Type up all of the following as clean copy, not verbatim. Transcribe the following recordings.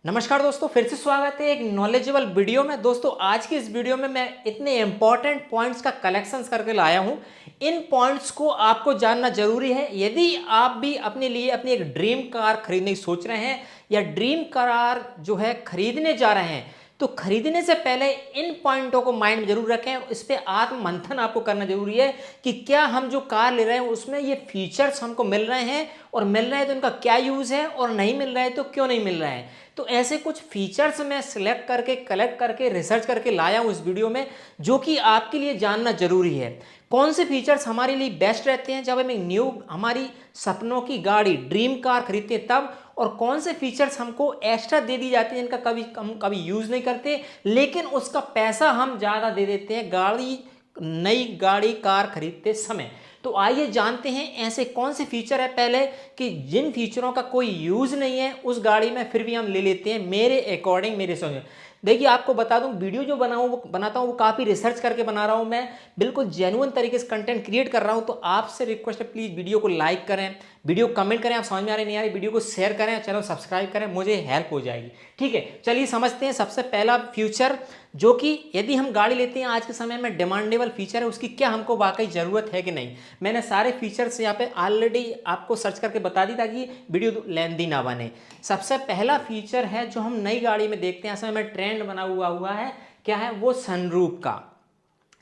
नमस्कार दोस्तों, फिर से स्वागत है एक नॉलेजेबल वीडियो में। दोस्तों आज की इस वीडियो में मैं इतने इंपॉर्टेंट पॉइंट्स का कलेक्शंस करके लाया हूं। इन पॉइंट्स को आपको जानना जरूरी है यदि आप भी अपने लिए अपनी एक ड्रीम कार खरीदने की सोच रहे हैं या ड्रीम कार जो है खरीदने जा रहे हैं। तो खरीदने से पहले इन पॉइंटों को माइंड में जरूर रखें और इस पर आत्म मंथन आपको करना जरूरी है कि क्या हम जो कार ले रहे हैं उसमें ये फीचर्स हमको मिल रहे हैं, और मिल रहे हैं तो उनका क्या यूज़ है, और नहीं मिल रहा है तो क्यों नहीं मिल रहा है। तो ऐसे कुछ फीचर्स मैं सिलेक्ट करके कलेक्ट करके रिसर्च करके लाया हूँ इस वीडियो में, जो कि आपके लिए जानना जरूरी है। कौन से फीचर्स हमारे लिए बेस्ट रहते हैं जब हम एक न्यू हमारी सपनों की गाड़ी ड्रीम कार खरीदते हैं तब, और कौन से फीचर्स हमको एक्स्ट्रा दे दी जाती हैं जिनका कभी हम कभी यूज़ नहीं करते लेकिन उसका पैसा हम ज़्यादा दे देते हैं नई गाड़ी कार खरीदते समय। तो आइए जानते हैं ऐसे कौन से फीचर है पहले कि जिन फीचरों का कोई यूज़ नहीं है उस गाड़ी में फिर भी हम ले लेते हैं मेरे अकॉर्डिंग मेरे समझ। देखिए आपको बता दूं, वीडियो जो बनाता हूं वो काफ़ी रिसर्च करके बना रहा हूं, मैं बिल्कुल जेन्युइन तरीके से कंटेंट क्रिएट कर रहा हूं। तो आपसे रिक्वेस्ट है प्लीज़ वीडियो को लाइक करें, वीडियो कमेंट करें, आप समझ में आ रही नहीं आ रही वीडियो को शेयर करें, चैनल सब्सक्राइब करें, मुझे हेल्प हो जाएगी। ठीक है, चलिए समझते हैं सबसे पहला फ्यूचर जो कि यदि हम गाड़ी लेते हैं आज के समय में डिमांडेबल फीचर है, उसकी क्या हमको वाकई ज़रूरत है कि नहीं। मैंने सारे फीचर्स यहाँ पे ऑलरेडी आपको सर्च करके बता दी ताकि वीडियो लेंथी ना बने। सबसे पहला फीचर है जो हम नई गाड़ी में देखते हैं, समय में ट्रेंड बना हुआ है, क्या है वो सनरूफ का।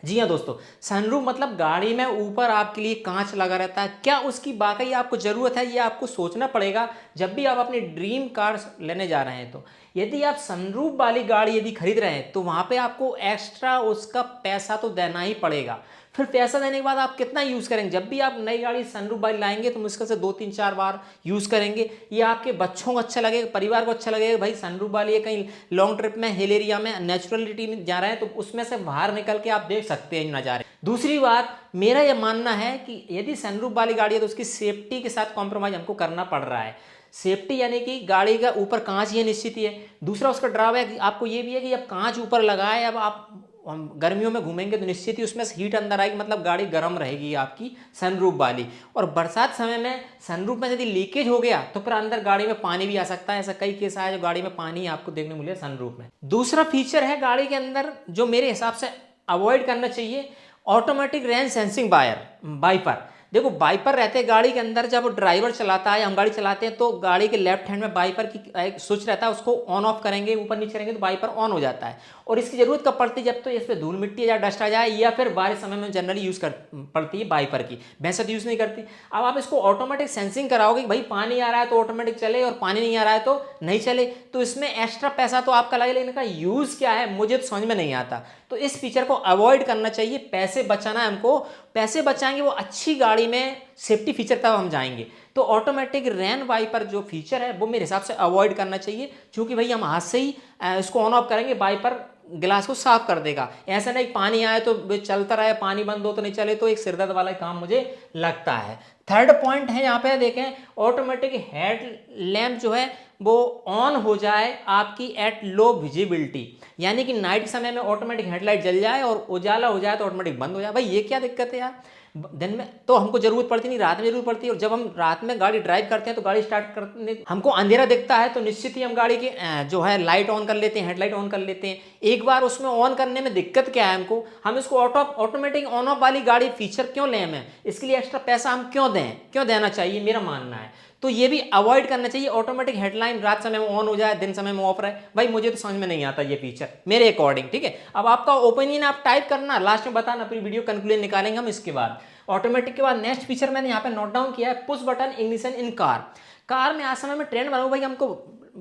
जी हाँ दोस्तों, सनरूफ मतलब गाड़ी में ऊपर आपके लिए कांच लगा रहता है। क्या उसकी वाकई आपको ज़रूरत है, ये आपको सोचना पड़ेगा जब भी आप अपनी ड्रीम कार लेने जा रहे हैं। तो यदि आप सनरूफ वाली गाड़ी यदि खरीद रहे हैं तो वहाँ पे आपको एक्स्ट्रा उसका पैसा तो देना ही पड़ेगा। फिर पैसा देने के बाद आप कितना यूज़ करेंगे। जब भी आप नई गाड़ी सनरूफ वाली लाएंगे तो मुश्किल से 2-3-4 बार यूज़ करेंगे। ये आपके बच्चों को अच्छा लगेगा, परिवार को अच्छा लगेगा, भाई सनरूफ वाली है, कहीं लॉन्ग ट्रिप में हिल एरिया में नेचुरलिटी में जा रहे हैं तो उसमें से बाहर निकल के आप देख सकते हैं नज़ारे। दूसरी बात, मेरा यह मानना है कि यदि सनरूफ वाली गाड़ी है तो उसकी सेफ्टी के साथ कॉम्प्रोमाइज़ हमको करना पड़ रहा है। सेफ्टी यानी कि गाड़ी का ऊपर कांच ही है, निश्चित ही है। दूसरा उसका ड्रॉबैक आपको ये भी है कि अब कांच ऊपर लगाए, अब आप गर्मियों में घूमेंगे तो निश्चित ही उसमें से हीट अंदर आएगी, मतलब गाड़ी गर्म रहेगी आपकी सनरूफ वाली। और बरसात समय में सनरूफ में यदि लीकेज हो गया तो फिर अंदर गाड़ी में पानी भी आ सकता है। ऐसा कई केस आया जो गाड़ी में पानी आपको देखने मिले सनरूफ में। दूसरा फीचर है गाड़ी के अंदर जो मेरे हिसाब से अवॉइड करना चाहिए, ऑटोमेटिक रेंज सेंसिंग वाइपर। देखो वाइपर रहते हैं गाड़ी के अंदर, जब ड्राइवर चलाता है हम गाड़ी चलाते हैं तो गाड़ी के लेफ्ट हैंड में वाइपर की एक स्विच रहता है, उसको ऑन ऑफ करेंगे ऊपर नीचे करेंगे तो वाइपर ऑन हो जाता है। और इसकी जरूरत कब पड़ती है, जब तो इस पर धूल मिट्टी या डस्ट आ जाए या फिर बारिश समय में जनरली यूज़ कर पड़ती है वाइपर की, भैंसा तो यूज़ नहीं करती। अब आप इसको ऑटोमेटिक सेंसिंग कराओगे, भाई पानी आ रहा है तो ऑटोमेटिक चले और पानी नहीं आ रहा है तो नहीं चले, तो इसमें एक्स्ट्रा पैसा तो आपका लगेगा, लेकिन इनका यूज़ क्या है मुझे तो समझ में नहीं आता। तो इस फीचर को अवॉइड करना चाहिए, पैसे बचाना है हमको, पैसे बचाएंगे वो अच्छी गाड़ी में सेफ्टी फीचर तब हम जाएंगे। तो ऑटोमेटिक रेन वाइपर जो फीचर है वो मेरे हिसाब से अवॉइड करना चाहिए, क्योंकि भाई हम हाथ से ही इसको ऑन ऑफ करेंगे, वाइपर गिलास को साफ कर देगा। ऐसा नहीं पानी आए तो चलता रहे, पानी बंद हो तो नहीं चले, तो एक सिरदर्द वाला काम मुझे लगता है। थर्ड पॉइंट है यहाँ पे देखें, ऑटोमेटिक हेड लैम्प जो है वो ऑन हो जाए आपकी एट लो विजिबिलिटी, यानी कि नाइट समय में ऑटोमेटिक हेडलाइट जल जाए और उजाला हो जाए तो ऑटोमेटिक बंद हो जाए। भाई ये क्या दिक्कत है यार, दिन में तो हमको जरूरत पड़ती नहीं, रात में जरूरत पड़ती है। और जब हम रात में गाड़ी ड्राइव करते हैं तो गाड़ी स्टार्ट करने हमको अंधेरा दिखता है तो निश्चित ही हम गाड़ी की जो है लाइट ऑन कर लेते हैं, हेडलाइट ऑन कर लेते हैं। एक बार उसमें ऑन करने में दिक्कत क्या है हमको, हम इसको ऑटोमेटिक ऑन ऑफ वाली गाड़ी फीचर क्यों लें, हमें इसके लिए एक्स्ट्रा पैसा हम क्यों दें, क्यों देना चाहिए, मेरा मानना है। तो ये भी अवॉइड करना चाहिए, ऑटोमेटिक हेडलाइन रात समय में ऑन हो जाए दिन समय में ऑफ रहे। भाई मुझे तो समझ में नहीं आता ये फीचर मेरे अकॉर्डिंग। ठीक है, अब आपका ओपिनियन आप टाइप करना, लास्ट में बताना, फिर वीडियो कंक्लूजन निकालेंगे हम इसके बाद। ऑटोमेटिक के बाद नेक्स्ट फीचर मैंने यहाँ पे नोट डाउन किया है, पुश बटन इग्निशन इन कार। कार में आज समय में ट्रेंड बना, भाई हमको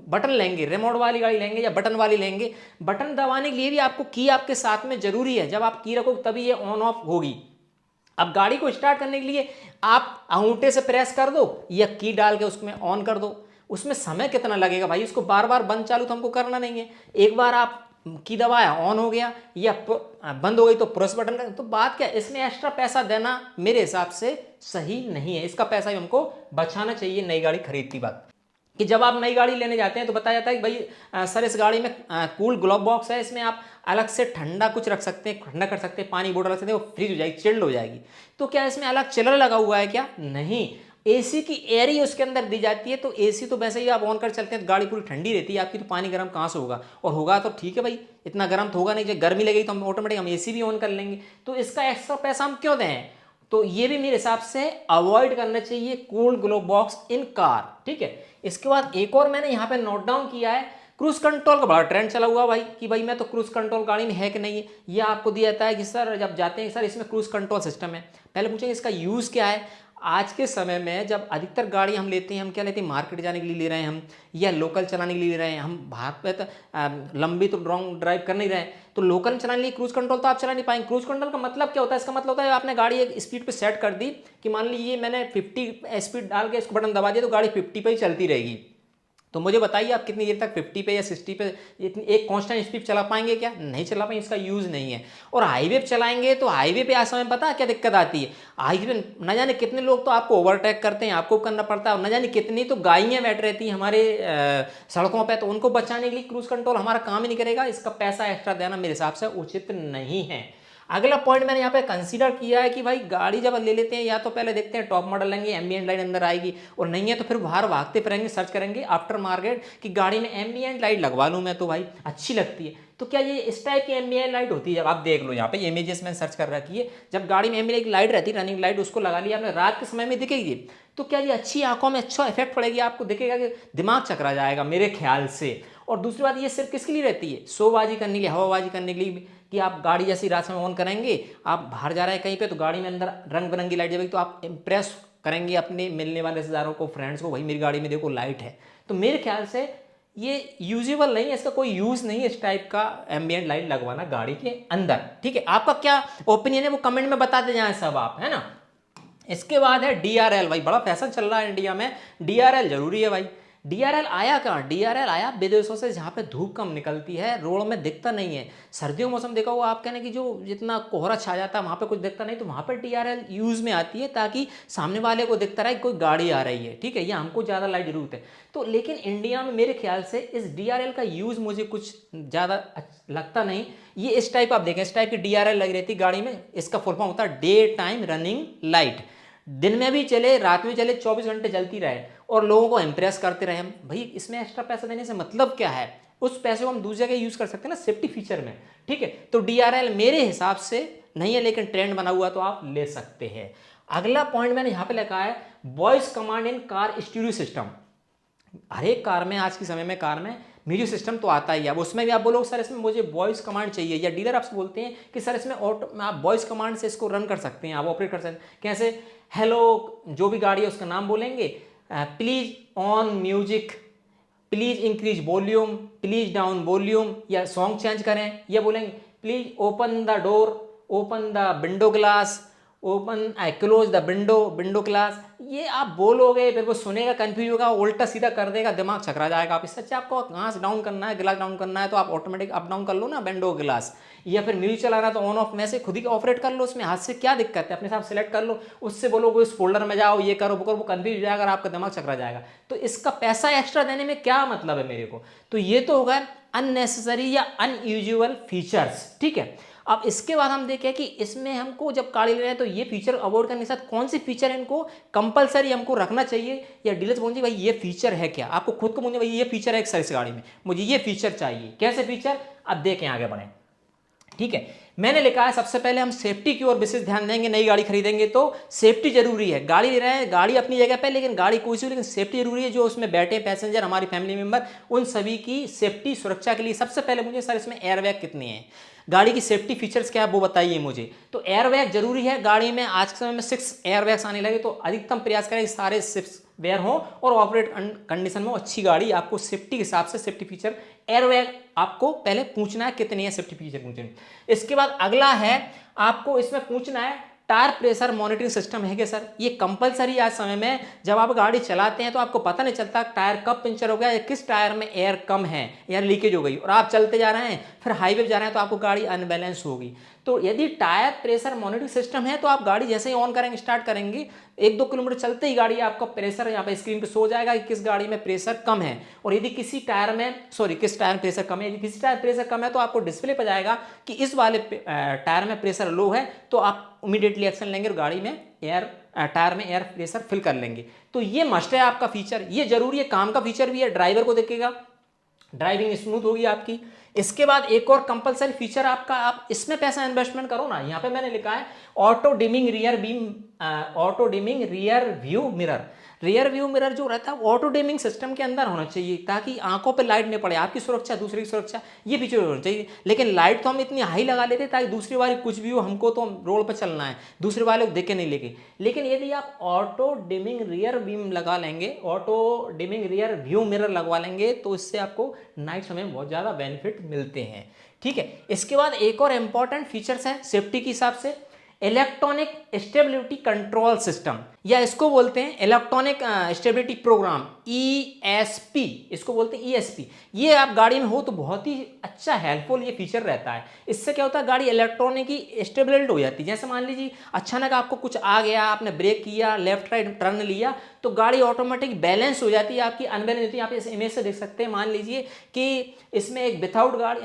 बटन लेंगे, रिमोट वाली गाड़ी लेंगे या बटन वाली लेंगे, बटन दबाने के लिए भी आपको की आपके साथ में जरूरी है, जब आप की रखोगे तभी ये ऑन ऑफ होगी। अब गाड़ी को स्टार्ट करने के लिए आप अंगूठे से प्रेस कर दो या की डाल के उसमें ऑन कर दो, उसमें समय कितना लगेगा भाई, उसको बार बार बंद चालू तो हमको करना नहीं है। एक बार आप की दबाया ऑन हो गया या बंद हो गई तो प्रेस बटन का, तो बात क्या, इसमें एक्स्ट्रा पैसा देना मेरे हिसाब से सही नहीं है। इसका पैसा भी हमको बचाना चाहिए नई गाड़ी खरीदती वक्त। कि जब आप नई गाड़ी लेने जाते हैं तो बताया जाता है कि भाई सर इस गाड़ी में कूल ग्लोब बॉक्स है, इसमें आप अलग से ठंडा कुछ रख सकते हैं, ठंडा कर सकते हैं, पानी बोतल रख सकते हैं, वो फ्रीज हो जाएगी, चिल्ड हो जाएगी। तो क्या इसमें अलग चिलर लगा हुआ है क्या, नहीं, एसी की एयर ही उसके अंदर दी जाती है, तो एसी तो वैसे ही आप ऑन कर चलते हैं तो गाड़ी पूरी ठंडी रहती है आपकी, तो पानी गर्म कहाँ से होगा, और होगा तो ठीक है भाई, इतना गर्म तो होगा नहीं, जब गर्मी लगेगी तो हम ऑटोमेटिक हम एसी भी ऑन कर लेंगे, तो इसका एक्स्ट्रा पैसा हम क्यों दें। तो ये भी मेरे हिसाब से अवॉइड करना चाहिए, cooled globe box in car, ठीक है। इसके बाद एक और मैंने यहाँ पे नोट डाउन किया है, क्रूज कंट्रोल का बड़ा ट्रेंड चला हुआ भाई, कि भाई मैं तो क्रूज कंट्रोल गाड़ी में है कि नहीं है, ये आपको दिया जाता है कि सर जब जाते हैं सर इसमें क्रूज कंट्रोल सिस्टम है, पहले पूछेंगे इसका यूज़ क्या है। आज के समय में जब अधिकतर गाड़ी हम लेते हैं, हम क्या लेते हैं, मार्केट जाने के लिए ले रहे हैं हम, या लोकल चलाने के लिए ले रहे हैं हम, बाहर पे तो लंबी तो लॉन्ग ड्राइव कर नहीं रहे हैं, तो लोकल चलाने के लिए क्रूज कंट्रोल तो आप चला नहीं पाएंगे। क्रूज कंट्रोल का मतलब क्या होता है, इसका मतलब होता है आपने गाड़ी एक स्पीड पे सेट कर दी, कि मान लीजिए मैंने 50 स्पीड डाल के इसको बटन दबा दिया, तो गाड़ी 50 पे ही चलती रहेगी। तो मुझे बताइए आप कितनी देर तक 50 पे या 60 पे इतनी एक कांस्टेंट स्पीड चला पाएंगे, क्या नहीं चला पाएंगे, इसका यूज़ नहीं है। और हाईवे पे चलाएंगे तो हाईवे पे आज समय पता है क्या दिक्कत आती है, हाईवे न जाने कितने लोग तो आपको ओवरटेक करते हैं, आपको करना पड़ता है, और न जाने कितनी तो गायें बैठ रहती हैं हमारे सड़कों पर, तो उनको बचाने के लिए क्रूज कंट्रोल हमारा काम ही नहीं करेगा, इसका पैसा एक्स्ट्रा देना मेरे हिसाब से उचित नहीं है। अगला पॉइंट मैंने यहाँ पे कंसीडर किया है कि भाई गाड़ी जब ले लेते हैं या तो पहले देखते हैं टॉप मॉडल लेंगे, एम्बिएंट लाइट अंदर आएगी, और नहीं है तो फिर बाहर भागते फिरेंगे, सर्च करेंगे आफ्टर मार्केट कि गाड़ी में एम्बिएंट लाइट लगवा लूँ मैं, तो भाई अच्छी लगती है। तो क्या ये इस टाइप की एम्बिएंट लाइट होती है, जब आप देख लो यहाँ पे इमेजेस में सर्च कर रखी है, जब गाड़ी में एम्बिएंट लाइट रहती है, रनिंग लाइट, उसको लगा लिया आपने, रात के समय में दिखेगी, तो क्या ये अच्छी आंखों में अच्छा इफेक्ट पड़ेगी, आपको दिखेगा कि दिमाग चकरा जाएगा मेरे ख्याल से। और दूसरी बात ये सिर्फ किसके लिए रहती है, शोबाजी करने के लिए, हवाबाजी करने के लिए, कि आप गाड़ी जैसी रात में ऑन करेंगे, आप बाहर जा रहे हैं कहीं पे, तो गाड़ी में अंदर रंग बिरंगी लाइट जलेगी, तो आप इंप्रेस करेंगे अपने मिलने वाले रिश्तेदारों को, फ्रेंड्स को, भाई मेरी गाड़ी में देखो लाइट है। तो मेरे ख्याल से ये यूजेबल नहीं है, इसका कोई यूज नहीं है इस टाइप का एम्बिएंट लाइट लगवाना गाड़ी के अंदर, ठीक है। आपका क्या ओपिनियन है वो कमेंट में बताते जाएं सब आप, है ना। इसके बाद है डीआरएल, भाई बड़ा फैशन चल रहा है इंडिया में, डीआरएल जरूरी है भाई। डीआरएल आया कहाँ, डीआरएल आया विदेशों से, जहाँ पे धूप कम निकलती है, रोड में दिखता नहीं है। सर्दियों मौसम देखा हुआ आप, कहने की जो जितना कोहरा छा जाता है वहाँ पे कुछ दिखता नहीं, तो वहाँ पे डीआरएल यूज़ में आती है, ताकि सामने वाले को दिखता रहे कोई गाड़ी आ रही है, ठीक है, या हमको ज़्यादा लाइट जरूरत है। तो लेकिन इंडिया में मेरे ख्याल से इस डीआरएल का यूज़ मुझे कुछ ज़्यादा लगता नहीं। ये इस टाइप आप देखें, इस टाइप की डीआरएल लगी रहती है गाड़ी में, इसका फुल फॉर्म होता है डे टाइम रनिंग लाइट, दिन में भी चले रात में चले 24 घंटे जलती रहे और लोगों को इंप्रेस करते रहे हम। भाई इसमें एक्स्ट्रा पैसा देने से मतलब क्या है, उस पैसे को हम दूसरी जगह यूज कर सकते हैं ना, सेफ्टी फीचर में, ठीक है। तो डीआरएल मेरे हिसाब से नहीं है, लेकिन ट्रेंड बना हुआ तो आप ले सकते हैं। अगला पॉइंट मैंने यहां पे लिखा है voice command in car stereo system. हर एक कार में आज के समय में कार में म्यूजिक सिस्टम तो आता ही है, अब उसमें भी आप बोलोगे सर इसमें मुझे वॉइस कमांड चाहिए, या डीलर आपसे बोलते हैं कि सर इसमें आप वॉइस कमांड से इसको रन कर सकते हैं, आप ऑपरेट कर सकते हैं। कैसे, हेलो जो भी गाड़ी है उसका नाम बोलेंगे, please on music, please increase volume, please down volume, या सॉन्ग चेंज करें, या बोलेंगे please open the door, open the window glass, open I close the window glass. ये आप बोलोगे फिर वो सुनेगा, कंफ्यूज होगा, उल्टा सीधा कर देगा, दिमाग चकरा जाएगा। आप इससे अच्छा आपको ग्लास डाउन करना है, ग्लास डाउन करना है तो आप ऑटोमेटिक अप डाउन कर लो ना विंडो ग्लास, या फिर म्यूजिक चलाना तो ऑन ऑफ में से खुद ही ऑपरेट कर लो, उसमें हाथ से क्या दिक्कत है, अपने साथ सिलेक्ट कर लो, उससे बोलोगे उस फोल्डर में जाओ, ये करो वो करो, वो कंफ्यूज हो जाएगा, आपका दिमाग चकरा जाएगा। तो इसका पैसा एक्स्ट्रा देने में क्या मतलब है मेरे को। तो ये तो होगा अननेसेसरी या अनयूजुअल फीचर्स, ठीक है। अब इसके बाद हम देखें कि इसमें हमको जब गाड़ी ले रहे हैं तो ये फीचर अवॉइड करने के साथ कौन से फीचर इनको कंपलसरी हमको रखना चाहिए, या डीलर्स बोलेंगे भाई ये फीचर है क्या, आपको खुद को बोलेंगे भाई ये फीचर है सर इस गाड़ी में, मुझे ये फीचर चाहिए। कैसे फीचर, अब देखें आगे बढ़े, ठीक है। मैंने लिखा है सबसे पहले हम सेफ्टी की ओर विशेष ध्यान देंगे, नई गाड़ी खरीदेंगे तो सेफ्टी जरूरी है। गाड़ी ले रहे हैं, गाड़ी अपनी जगह पे, लेकिन गाड़ी कोई सी, लेकिन सेफ्टी जरूरी है। जो उसमें बैठे पैसेंजर, हमारी फैमिली मेंबर, उन सभी की सेफ्टी सुरक्षा के लिए सबसे पहले मुझे सर इसमें एयरबैग कितने हैं, गाड़ी की सेफ्टी फीचर्स क्या है वो बताइए मुझे। तो एयरबैग जरूरी है गाड़ी में, आज के समय में 6 एयरबैग्स आने लगे, तो अधिकतम प्रयास करें सारे 6 वेयर हो और ऑपरेट कंडीशन में अच्छी गाड़ी, आपको सेफ्टी के हिसाब से सेफ्टी फीचर एयरबैग आपको पहले पूछना है कितने हैं सेफ्टी फीचर पूछने। इसके बाद अगला है आपको इसमें पूछना है टायर प्रेशर मॉनिटरिंग सिस्टम है क्या सर, ये कंपलसरी आज समय में। जब आप गाड़ी चलाते हैं तो आपको पता नहीं चलता टायर कब पंचर हो गया, या किस टायर में एयर कम है, एयर लीकेज हो गई, और आप चलते जा रहे हैं फिर हाईवे जा रहे हैं तो आपको गाड़ी अनबैलेंस होगी। तो यदि टायर प्रेशर मॉनिटरिंग सिस्टम है तो आप गाड़ी जैसे ही ऑन करेंगे, स्टार्ट करेंगे, 1-2 किलोमीटर चलते ही गाड़ी आपका प्रेशर यहाँ पे स्क्रीन पे शो हो जाएगा कि किस गाड़ी में प्रेशर कम है, और यदि किसी टायर में किस टायर में प्रेशर कम है, यदि किसी टायर प्रेशर कम है तो आपको डिस्प्ले पर जाएगा कि इस वाले टायर में प्रेशर लो है, तो आप इमीडिएटली एक्शन लेंगे और गाड़ी में एयर टायर में एयर प्रेशर फिल कर लेंगे। तो ये मस्ट है आपका फीचर, ये जरूरी है, काम का फीचर भी है, ड्राइवर को देखेगा, ड्राइविंग स्मूथ होगी आपकी। इसके बाद एक और कंपलसरी फीचर आपका, आप इसमें पैसा इन्वेस्टमेंट करो ना, यहाँ पे मैंने लिखा है auto dimming rear beam, auto dimming rear view mirror. Rear view mirror जो रहता है ऑटो डिमिंग सिस्टम के अंदर होना चाहिए, ताकि आंखों पे लाइट नहीं पड़े, आपकी सुरक्षा दूसरे की सुरक्षा, ये फीचर होना चाहिए। लेकिन लाइट तो हम इतनी हाई लगा लेते ताकि दूसरी वाले कुछ भी हो, हमको तो रोड पर चलना है, दूसरे वाले को देखे नहीं लेके। लेकिन यदि आप ऑटो डिमिंग रियर बीम लगा लेंगे, auto dimming rear view mirror लगवा लेंगे, तो इससे आपको नाइट समय में बहुत ज़्यादा बेनिफिट मिलते हैं। ठीक है, इसके बाद एक और इंपॉर्टेंट फीचर्स हैं सेफ्टी के हिसाब से, इलेक्ट्रॉनिक स्टेबिलिटी कंट्रोल सिस्टम, या इसको बोलते हैं इलेक्ट्रॉनिक स्टेबिलिटी प्रोग्राम, ESP, इसको बोलते हैं ESP। ये आप गाड़ी में हो तो बहुत ही अच्छा हेल्पफुल ये फीचर रहता है। इससे क्या होता है, गाड़ी इलेक्ट्रॉनिक ही स्टेबल्ड हो जाती है। जैसे मान लीजिए अचानक आपको कुछ आ गया, आपने ब्रेक किया, लेफ्ट राइट टर्न लिया, तो गाड़ी ऑटोमेटिक बैलेंस हो जाती है, आपकी अनबैलेंस होती है। आप इस इमेज से देख सकते हैं, मान लीजिए कि इसमें एक विदाउट गाड़ी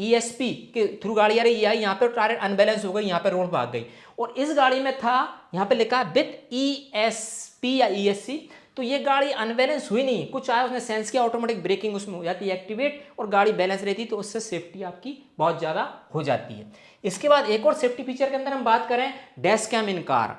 ESP के थ्रू गाड़ी आ रही है, यहाँ पे टायर अनबैलेंस हो गई, यहाँ पे रोड भाग गई, और इस गाड़ी में था यहाँ पे लिखा विथ ESP या ESC, तो ये गाड़ी अनबैलेंस हुई नहीं, कुछ आया उसने सेंस किया, ऑटोमेटिक ब्रेकिंग उसमें हो जाती है एक्टिवेट, और गाड़ी बैलेंस रहती है, तो उससे सेफ्टी आपकी बहुत ज़्यादा हो जाती है। इसके बाद एक और सेफ्टी फीचर के अंदर हम बात करें, डैश कैम इन कार।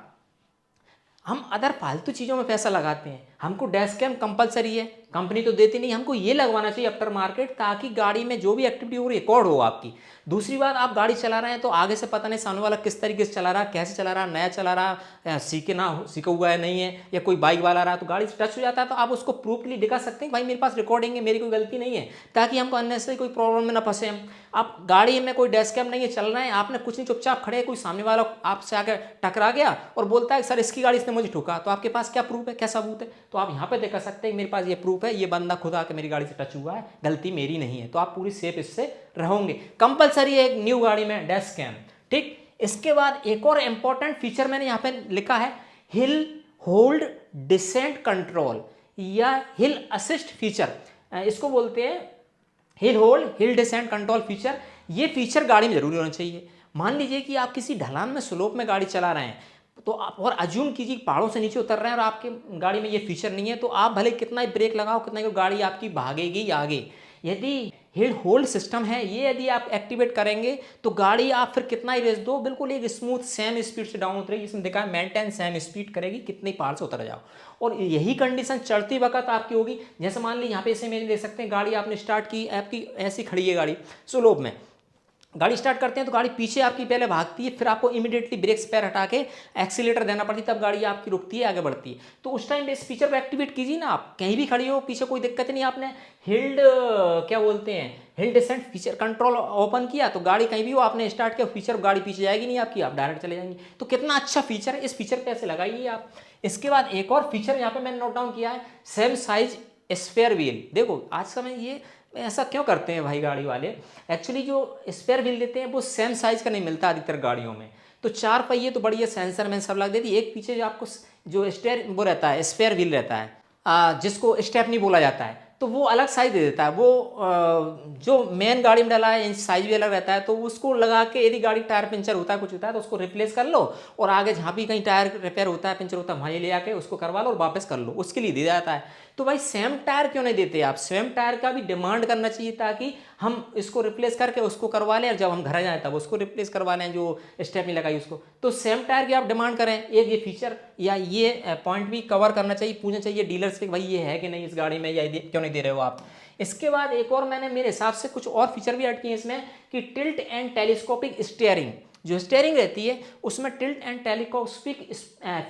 हम अदर फालतू चीज़ों में पैसा लगाते हैं, हमको डैश कैम कंपलसरी है, कंपनी तो देती नहीं, हमको ये लगवाना चाहिए आफ्टर मार्केट, ताकि गाड़ी में जो भी एक्टिविटी हो रिकॉर्ड हो आपकी। दूसरी बात, आप गाड़ी चला रहे हैं तो आगे से पता नहीं सामने वाला किस तरीके से चला रहा, कैसे चला रहा, नया चला रहा, सीखा हुआ है नहीं है, या कोई बाइक वाला रहा तो गाड़ी से टच हो जाता है, तो आप उसको प्रूफली दिखा सकते हैं भाई मेरे पास रिकॉर्डिंग है, मेरी कोई गलती नहीं है, ताकि हमको अननेसेसरी कोई प्रॉब्लम में ना फंसे हम। आप गाड़ी में कोई डैश कैम नहीं है, चल रहे हैं, आपने कुछ नहीं, चुपचाप खड़े, कोई सामने वाला आपसे आकर टकरा गया और बोलता है सर इसकी गाड़ी इसने मुझे ठुका, तो आपके पास क्या प्रूफ है, क्या सबूत है? तो आप यहाँ पे दिखा सकते हैं मेरे पास ये प्रूफ है, ये बंदा खुद आके मेरी गाड़ी से टच हुआ है, गलती मेरी नहीं है, तो आप पूरी सेफ इससे रहोगे। कंपलसरी है एक न्यू गाड़ी में डैश कैम। ठीक, इसके बाद एक और इंपॉर्टेंट फीचर मैंने यहाँ पे लिखा है, हिल होल्ड डिसेंट कंट्रोल या हिल असिस्ट फीचर, इसको बोलते हैं हिल होल्ड हिल डिसेंट कंट्रोल फीचर। ये फीचर गाड़ी में जरूरी होना चाहिए। मान लीजिए कि आप किसी ढलान में स्लोप में गाड़ी चला रहे हैं, तो आप और अज्यूम कीजिए पहाड़ों से नीचे उतर रहे हैं और आपके गाड़ी में ये फीचर नहीं है, तो आप भले कितना ही ब्रेक लगाओ, कितना ही, गाड़ी आपकी भागेगी आगे। यदि हिल होल्ड सिस्टम है ये, यदि आप एक्टिवेट करेंगे तो गाड़ी आप फिर कितना ही रेस दो, बिल्कुल एक स्मूथ सेम स्पीड से डाउन उतरेगी। इसमें देखा है मेंटेन सेम स्पीड करेगी, कितनी पहाड़ से उतर जाओ। और यही कंडीशन चढ़ती वक्त आपकी होगी। जैसे मान ली यहाँ पे इसे देख सकते हैं, गाड़ी आपने स्टार्ट की, आपकी ऐसी खड़ी है गाड़ी स्लोप में, गाड़ी स्टार्ट करते हैं तो गाड़ी पीछे आपकी पहले भागती है, फिर आपको इमीडिएटली ब्रेक्स पैर हटा के एक्सीलेटर देना पड़ती है, तब गाड़ी आपकी रुकती है, आगे बढ़ती है। तो उस टाइम पे इस फीचर को एक्टिवेट कीजिए ना, आप कहीं भी खड़ी हो, पीछे कोई दिक्कत नहीं, आपने हिल्ड क्या बोलते हैं hill descent feature control open किया, तो गाड़ी कहीं भी हो, आपने स्टार्ट किया फीचर, गाड़ी पीछे जाएगी नहीं आपकी, आप डायरेक्ट चले जाएंगे। तो कितना अच्छा फीचर है, इस फीचर पे ऐसे लगाइए आप। इसके बाद एक और फीचर यहाँ पे मैंने नोट डाउन किया है, सेम साइज स्पेयर व्हील। देखो आज समय ये ऐसा क्यों करते हैं भाई गाड़ी वाले, एक्चुअली जो स्पेयर व्हील देते हैं वो सेम साइज का नहीं मिलता अधिकतर गाड़ियों में। तो 4 पहिए तो बढ़िया सेंसर में सब लग देती, एक पीछे जो आपको जो स्टेयर वो रहता है, स्पेयर व्हील रहता है, जिसको स्टेपनी बोला जाता है, तो वो अलग साइज दे देता है। वो जो मेन गाड़ी में डाला है साइज भी अलग रहता है, तो उसको लगा के यदि गाड़ी टायर पंचर होता है, कुछ होता है, तो उसको रिप्लेस कर लो, और आगे जहाँ भी कहीं टायर रिपेयर होता है, पंचर होता है, वहीं ले आके उसको करवा लो और वापस कर लो, उसके लिए दिया जाता है। तो भाई सेम टायर क्यों नहीं देते आप? सेम टायर का भी डिमांड करना चाहिए, ताकि हम इसको रिप्लेस करके उसको करवा लें, और जब हम घर जाएं तब उसको रिप्लेस करवा लें जो स्टेपनी लगाई उसको। तो सेम टायर की आप डिमांड करें, एक ये फीचर या ये पॉइंट भी कवर करना चाहिए, पूछना चाहिए डीलर से भाई ये है कि नहीं इस गाड़ी में, या क्यों नहीं दे रहे हो आप। इसके बाद एक और मैंने मेरे हिसाब से कुछ और फीचर भी ऐड किए इसमें, कि टिल्ट एंड टेलीस्कोपिक स्टीयरिंग। जो स्टीयरिंग रहती है उसमें टिल्ट एंड टेलीस्कोपिक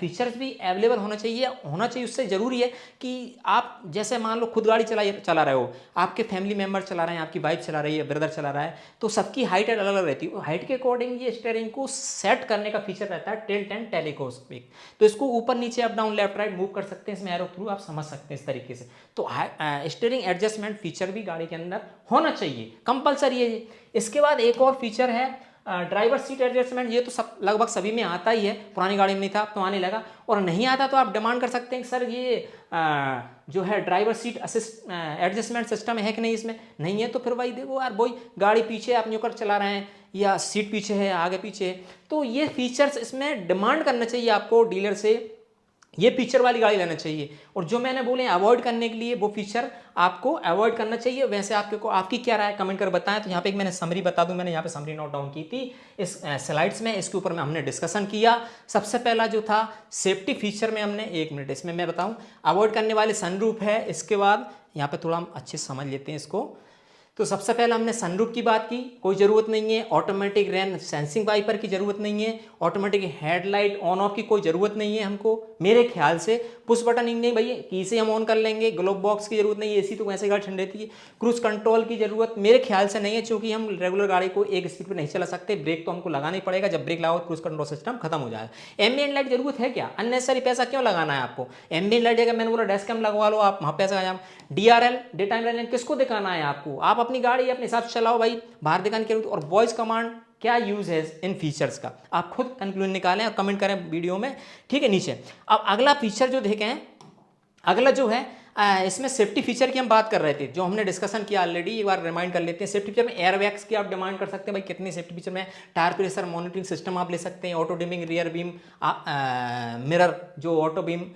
फीचर्स भी अवेलेबल होना चाहिए। उससे ज़रूरी है कि आप जैसे मान लो खुद गाड़ी चला रहे हो, आपके फैमिली मेम्बर चला रहे हैं, आपकी वाइफ चला रही है, ब्रदर चला रहा है, तो सबकी हाइट अलग अलग रहती है। हाइट के अकॉर्डिंग ये स्टीयरिंग को सेट करने का फीचर रहता है टिल्ट एंड टेलीस्कोपिक। तो इसको ऊपर नीचे up down left right move कर सकते हैं, इसमें एरो थ्रू आप समझ सकते हैं इस तरीके से। तो स्टीयरिंग एडजस्टमेंट फीचर भी गाड़ी के अंदर होना चाहिए, कंपलसरी है। इसके बाद एक और फीचर है ड्राइवर सीट एडजस्टमेंट, ये तो सब लगभग सभी में आता ही है, पुरानी गाड़ी में नहीं था, अब तो आने लगा। और नहीं आता तो आप डिमांड कर सकते हैं कि सर ये जो है driver seat assist adjustment system है कि नहीं, इसमें नहीं है तो फिर भाई देखो यार, वही गाड़ी पीछे आप न्यूकर चला रहे हैं या सीट पीछे है आगे पीछे है, तो ये फीचर्स इसमें डिमांड करना चाहिए आपको डीलर से, ये फीचर वाली गाड़ी लेना चाहिए। और जो मैंने बोले अवॉइड करने के लिए वो फीचर आपको अवॉइड करना चाहिए। वैसे आपकी क्या राय कमेंट कर बताएं। तो यहाँ पे एक मैंने समरी बता दूं, मैंने यहाँ पे समरी नोट डाउन की थी इस स्लाइड्स में, इसके ऊपर में हमने डिस्कशन किया। सबसे पहला जो था सेफ्टी फीचर में हमने, 1 मिनट इसमें मैं बताऊं, अवॉइड करने वाले सनरूफ है। इसके बाद यहाँ पे थोड़ा हम अच्छे समझ लेते हैं इसको। तो सबसे पहले हमने सनरूफ की बात की, कोई ज़रूरत नहीं है। ऑटोमेटिक रेन सेंसिंग वाइपर की ज़रूरत नहीं है। ऑटोमेटिक हेडलाइट ऑन ऑफ की कोई ज़रूरत नहीं है हमको मेरे ख्याल से। पुश बटनिंग नहीं भैया, की से हम ऑन कर लेंगे। ग्लोब बॉक्स की ज़रूरत नहीं है, एसी तो वैसे गाड़ी ठंडी रहती है। क्रूज कंट्रोल की ज़रूरत मेरे ख्याल से नहीं है, क्योंकि हम रेगुलर गाड़ी को एक स्पीड पर नहीं चला सकते। ब्रेक तो हमको लगाना ही पड़ेगा, जब ब्रेक लगाओ क्रूज कंट्रोल सिस्टम खत्म हो जाएगा। एम्बिएंट लाइट जरूरत है क्या, अननेसेसरी पैसा क्यों लगाना है आपको। एम्बिएंट लाइट अगर मैंने बोला डैश कैम लगवा लो, आप वहाँ पैसा लगाए। DRL डे टाइम रनिंग किसको दिखाना है आपको, आप अपनी गाड़ी अपने हिसाब से चलाओ भाई, बाहर दिखाने की। और वॉइस कमांड क्या यूज है इन फीचर्स का, आप खुद कंक्लूजन निकालें और कमेंट करें वीडियो में, ठीक है नीचे। अब अगला फीचर जो देखें, अगला जो है इसमें सेफ्टी फीचर की हम बात कर रहे थे, जो हमने डिस्कशन किया ऑलरेडी, एक बार रिमाइंड कर लेते हैं। सेफ्टी फीचर में एयरबैग्स की आप डिमांड कर सकते हैं भाई, कितनी सेफ्टी फीचर में। टायर प्रेशर मॉनिटरिंग सिस्टम आप ले सकते हैं। Auto dimming rear beam mirror, जो ऑटो बीम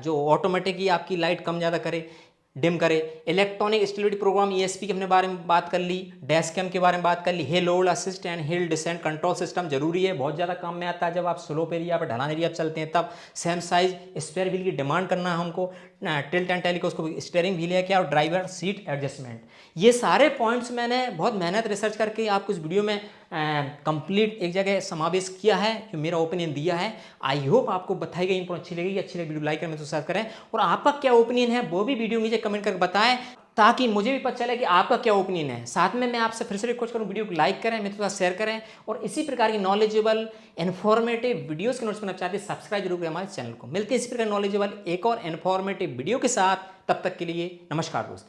जो ऑटोमेटिक ही आपकी लाइट कम ज़्यादा करे, डिम करे। इलेक्ट्रॉनिक स्टेबिलिटी प्रोग्राम ESP के अपने बारे में बात कर ली। डैश कैम के बारे में बात कर ली। Hill hold assist and hill descent control system जरूरी है, बहुत ज़्यादा काम में आता है जब आप स्लोप एरिया पर, ढलान एरिया पर चलते हैं तब। सेम साइज स्पेयर व्हील की डिमांड करना है हमको। टिल्ट एंड टेली को उसको स्टीयरिंग व्हील है क्या, और ड्राइवर सीट एडजस्टमेंट। ये सारे पॉइंट्स मैंने बहुत मेहनत रिसर्च करके आपको इस वीडियो में कंप्लीट एक जगह समावेश किया है, जो मेरा ओपिनियन दिया है। आई होप आपको बताई गई इनको अच्छी लगेगी। अच्छी लगी वीडियो लाइक करें तो सब्सक्राइब करें, और आपका क्या ओपिनियन है वो भी वीडियो नीचे कमेंट करके बताएं, ताकि मुझे भी पता चले कि आपका क्या ओपिनियन है। साथ में मैं आपसे फिर से रिक्वेस्ट करूं, वीडियो को लाइक करें, मेरे साथ शेयर करें, और इसी प्रकार की नॉलेजेबल इन्फॉर्मेटिव वीडियोस के नोट्स में आप चाहते हैं सब्सक्राइब जरूर करें हमारे चैनल को। मिलते हैं इसी प्रकार नॉलेजेबल एक और इन्फॉर्मेटिव वीडियो के साथ, तब तक के लिए नमस्कार दोस्तों।